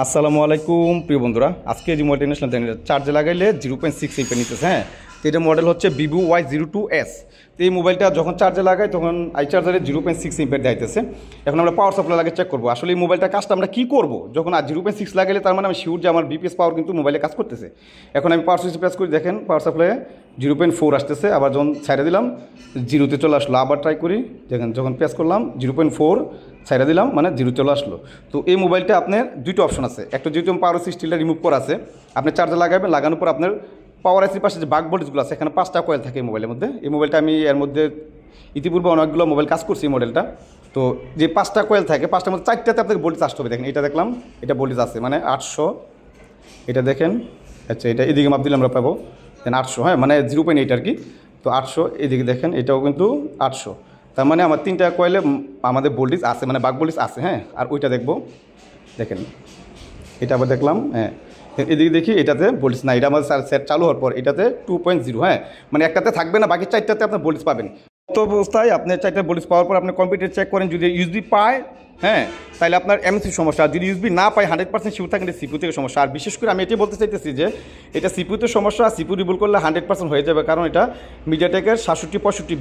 আসসালামু আলাইকুম প্রিয় বন্ধুরা, আজকে যে মোবাইলটা নিয়ে আসলাম চার্জে লাগাইলে 0.6 এমপি নিতেছে। হ্যাঁ, তো এটা মডেল হচ্ছে ভিভো Y02s। তো এই মোবাইলটা যখন চার্জে লাগাই তখন আই চার্জারে 0.6 এমপিয়ার দেখাইতেছে। এখন আমরা পাওয়ার সাপ্লাই লাগে চেক করবো আসলে এই মোবাইলটা কাজটা আমরা কী করবো। যখন আর 0.6 লাগাইলে তার মানে আমি শিওর যে আমার বিপিএস পাওয়ার কিন্তু মোবাইলে কাজ করতেছে। এখন আমি পাওয়ার সুইচ প্রেস করি, দেখেন পাওয়ার সাপ্লাইয়ে 0.4 আসতেছে। আবার যখন ছাইড়ে দিলাম জিরোতে চলে আসলো। আবার ট্রাই করি, দেখেন যখন প্রেস করলাম 0.4 ছাইড়ে দিলাম মানে জিরো চলে আসলো। তো এই মোবাইলটা আপনার দুটো অপশন আছে, একটা যেহেতু পাওয়ার স্টিলটা রিমুভ করা আছে, আপনি চার্জার লাগাবেন, লাগানোর পর আপনার পাওয়ার আইসির পাশে যে বাক ভোল্টেজগুলো আছে এখানে 5টা কয়েল থাকে এই মোবাইলের মধ্যে। এই মোবাইলটা আমি এর মধ্যে ইতিপূর্বে অনেকগুলো মোবাইল কাজ করছি এই মডেলটা। তো যে 5টা কয়েল থাকে 5টার মধ্যে 4টাতে আপনাকে ভোল্টেজ আসতে হবে। দেখেন এটা দেখলাম, এটা ভোল্টেজ আছে মানে 800। এটা দেখেন, আচ্ছা এটা এদিকে মাপ দিলে আমরা পাবো দেন 800। হ্যাঁ, মানে 0.8 আর কি। তো 800 এদিকে দেখেন এটাও কিন্তু 800। তার মানে আমার 3টা কয়েলে আমাদের ভোল্টেজ আছে, মানে বাক ভোল্টেজ আছে। হ্যাঁ, আর ওইটা দেখবো, দেখেন এটা আবার দেখলাম। হ্যাঁ, এদিকে দেখি এটাতে ভোল্টেজ না, এটা আমাদের সেট চালু হওয়ার পর এটাতে 2.0। হ্যাঁ, মানে একটাতে থাকবে না, বাকি 4টাতে আপনার ভোল্টেজ পাবেন। তো অবস্থায় আপনি 4টা ভোল্টেজ পাওয়ার পর আপনি কম্পিউটার চেক করেন, যদি ইউএসবি পায় হ্যাঁ তাহলে আপনার এমএসি সমস্যা, আর যদি ইউএসবি না পায় 100% শিওর থাকেন এটা সিপিইউ থেকে সমস্যা। আর বিশেষ করে আমি এটাই বলতে চাইতেছি যে এটা সিপিইউতে সমস্যা, সিপিইউ রিবুট করলে 100% হয়ে যাবে, কারণ এটা মিডিয়াটেকের 6765